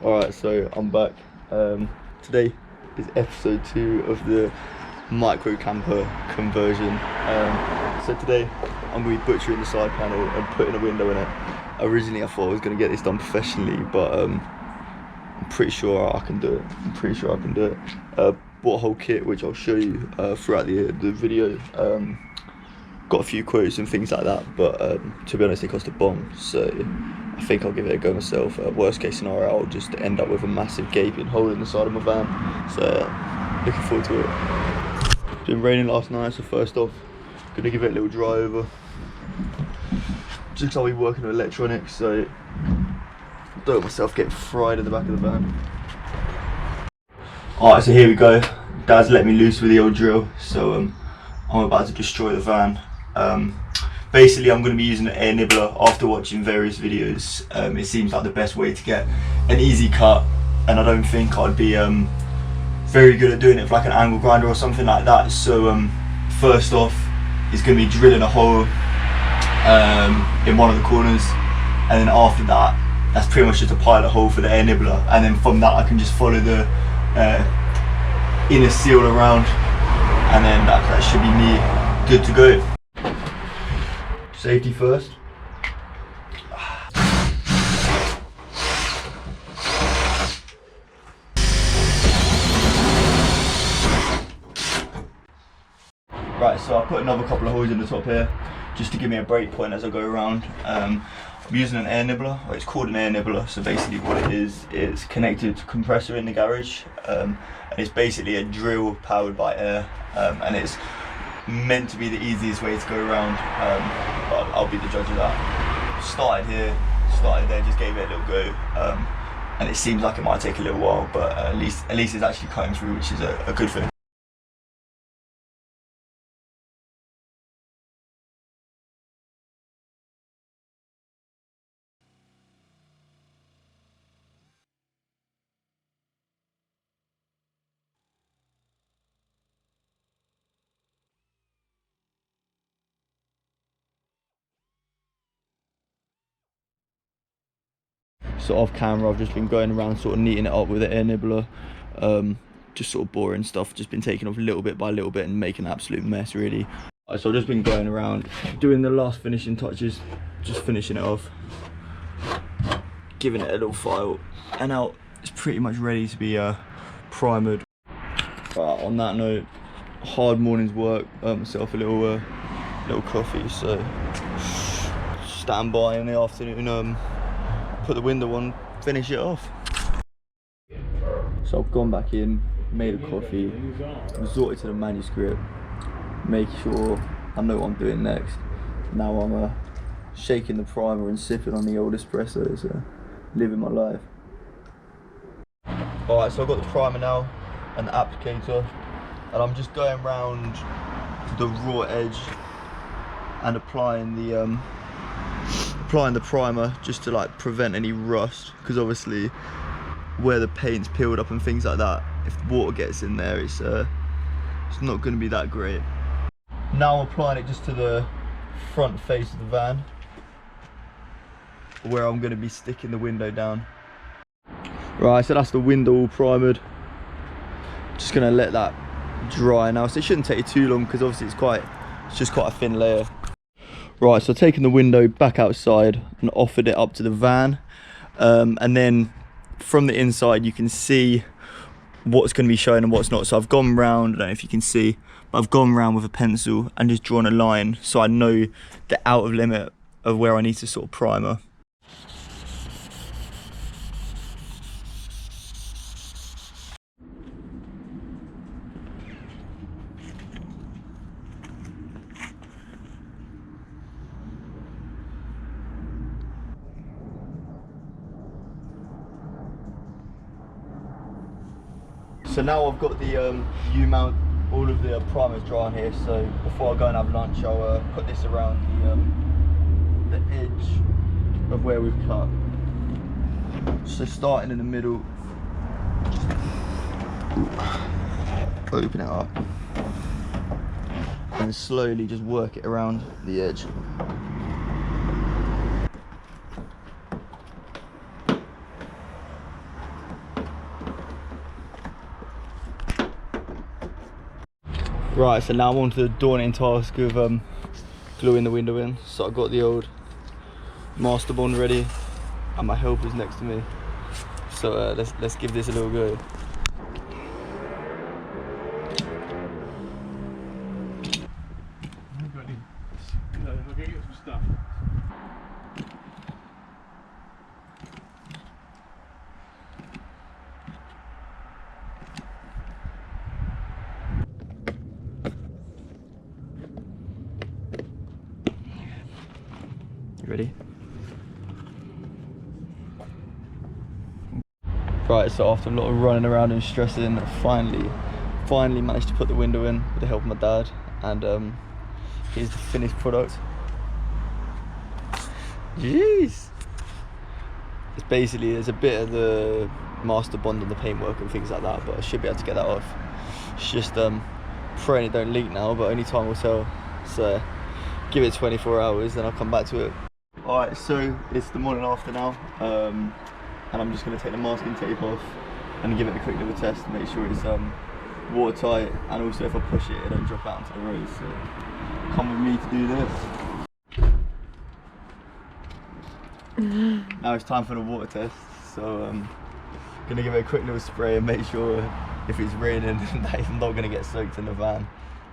Alright, so I'm back. Today is episode 2 of the micro camper conversion. So today I'm going to be butchering the side panel and putting a window in it. Originally I thought I was going to get this done professionally, but I'm pretty sure I can do it. Bought a whole kit, which I'll show you throughout the video. Got a few quotes and things like that, but to be honest it cost a bomb, so I think I'll give it a go myself. Worst case scenario, I'll just end up with a massive gaping hole in the side of my van, so looking forward to it. It's been raining last night, so first off, gonna give it a little dry over, just because I'll be working with electronics, so I don't want myself getting fried in the back of the van. Alright, so here we go. Dad's let me loose with the old drill, so I'm about to destroy the van. Basically, I'm going to be using an air nibbler after watching various videos. It seems like the best way to get an easy cut, and I don't think I'd be very good at doing it with like an angle grinder or something like that. So first off, it's going to be drilling a hole in one of the corners, and then after that, that's pretty much just a pilot hole for the air nibbler, and then from that I can just follow the inner seal around, and then that should be me good to go. Safety first. Right, so I put another couple of holes in the top here just to give me a break point as I go around. I'm using an air nibbler, or it's called an air nibbler. So basically what it is, it's connected to a compressor in the garage, and it's basically a drill powered by air, and it's meant to be the easiest way to go around, but I'll be the judge of that. Started here, started there, just gave it a little go, and it seems like it might take a little while, but at least it's actually cutting through, which is a good thing. So off camera, I've just been going around sort of neating it up with the air nibbler, just sort of boring stuff, just been taking off little bit by little bit and making an absolute mess really. So I've just been going around doing the last finishing touches, just finishing it off, giving it a little file, and now it's pretty much ready to be primered. But on that note, hard morning's work, myself a little coffee, so stand by in the afternoon, put the window on, finish it off. So I've gone back in, made a coffee, resorted to the manuscript, make sure I know what I'm doing next. Now I'm shaking the primer and sipping on the old espresso, so living my life. Alright, so I've got the primer now and the applicator, and I'm just going around the raw edge and applying the primer just to like prevent any rust, because obviously where the paint's peeled up and things like that, if water gets in there, it's not going to be that great. Now I'm applying it just to the front face of the van, where I'm going to be sticking the window down. Right, so that's the window all primered. Just going to let that dry now, so it shouldn't take too long because obviously it's just quite a thin layer. Right, so I've taken the window back outside and offered it up to the van, and then from the inside you can see what's going to be shown and what's not. So I've gone round, I don't know if you can see, but I've gone round with a pencil and just drawn a line so I know the outer limit of where I need to sort of primer. So now I've got the U-mount, all of the primers dry on here, so before I go and have lunch I'll put this around the edge of where we've cut. So starting in the middle, open it up and slowly just work it around the edge. Right, so now I'm on to the daunting task of gluing the window in. So I've got the old master bond ready and my helper's next to me. So let's give this a little go. I'll get you some stuff. You ready? Right, so after a lot of running around and stressing, I finally managed to put the window in with the help of my dad, and here's the finished product. Jeez! It's basically, there's a bit of the master bond on the paintwork and things like that, but I should be able to get that off. It's just praying it don't leak now, but only time will tell. So give it 24 hours, then I'll come back to it. Alright, so it's the morning after now, and I'm just going to take the masking tape off and give it a quick little test to make sure it's watertight, and also if I push it, it don't drop out into the road. So come with me to do this. Now it's time for the water test, so I'm going to give it a quick little spray and make sure if it's raining that it's not going to get soaked in the van.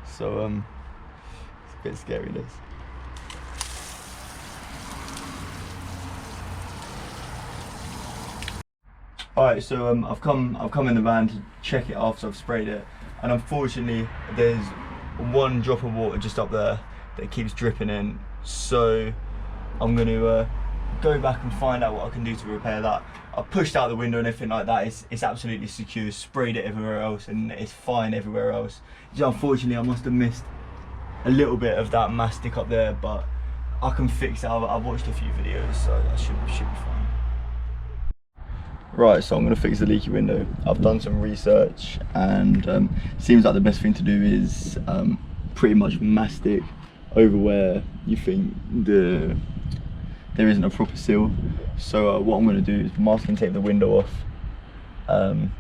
So it's a bit scary, this. Alright, so I've come in the van to check it after I've sprayed it, and unfortunately there's one drop of water just up there that keeps dripping in, so I'm going to go back and find out what I can do to repair that. I've pushed out the window and everything like that, it's absolutely secure, sprayed it everywhere else and it's fine everywhere else. Just unfortunately I must have missed a little bit of that mastic up there, but I can fix it. I've watched a few videos, so that should be fine. Right, so I'm going to fix the leaky window. I've done some research, and seems like the best thing to do is pretty much mastic over where you think there isn't a proper seal. So what I'm going to do is masking tape the window off, and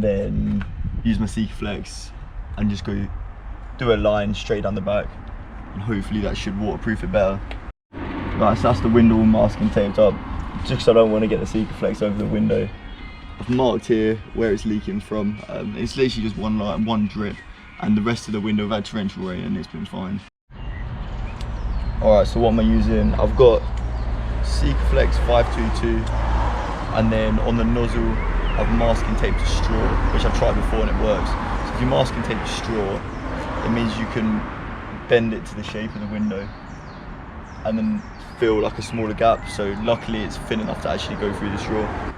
then use my Sikaflex and just go do a line straight down the back, and hopefully that should waterproof it better. Right, so that's the window all masking taped up, just because I don't want to get the Sikaflex over the window. I've marked here where it's leaking from. It's literally just one line, one drip, and the rest of the window have had torrential rain and it's been fine. Alright, so what am I using? I've got Sikaflex 522, and then on the nozzle I've masking taped a straw, which I've tried before and it works. So if you masking tape a straw, it means you can bend it to the shape of the window and then fill like a smaller gap. So luckily it's thin enough to actually go through the straw.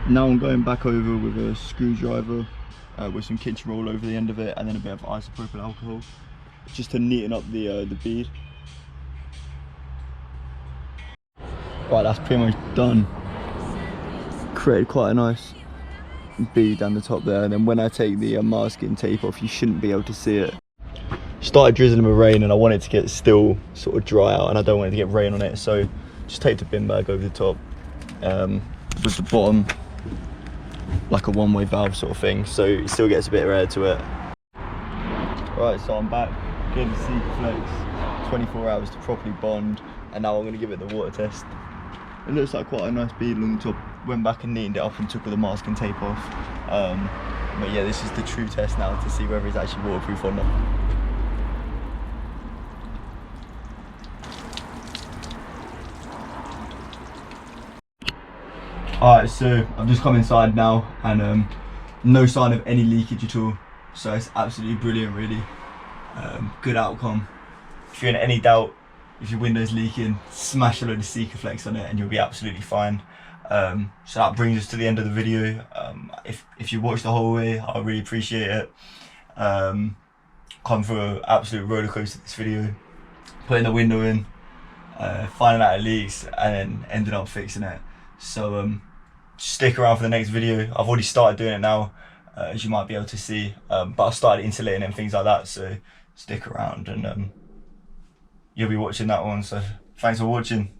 Now I'm going back over with a screwdriver with some kitchen roll over the end of it, and then a bit of isopropyl alcohol, just to neaten up the bead. Right, that's pretty much done. Created quite a nice bead down the top there, and then when I take the masking tape off, you shouldn't be able to see it. Started drizzling with rain, and I want it to get still sort of dry out, and I don't want it to get rain on it, so just take the bin bag over the top with the bottom like a one-way valve sort of thing, so it still gets a bit of air to it. Right, so I'm back, gave the Sikaflex 24 hours to properly bond, and now I'm going to give it the water test. It looks like quite a nice bead along the top. Went back and neatened it up and took all the masking tape off. But yeah, this is the true test now to see whether it's actually waterproof or not. Alright, so I've just come inside now, and no sign of any leakage at all, so it's absolutely brilliant, really. Good outcome. If you're in any doubt if your window's leaking, smash a load of Sikaflex on it and you'll be absolutely fine. So that brings us to the end of the video. If you watched the whole way, I really appreciate it. Come for an absolute roller coaster this video, putting the window in, finding out it leaks, and then ended up fixing it. So stick around for the next video. I've already started doing it now, as you might be able to see, but I started insulating and things like that, so stick around and you'll be watching that one. So thanks for watching.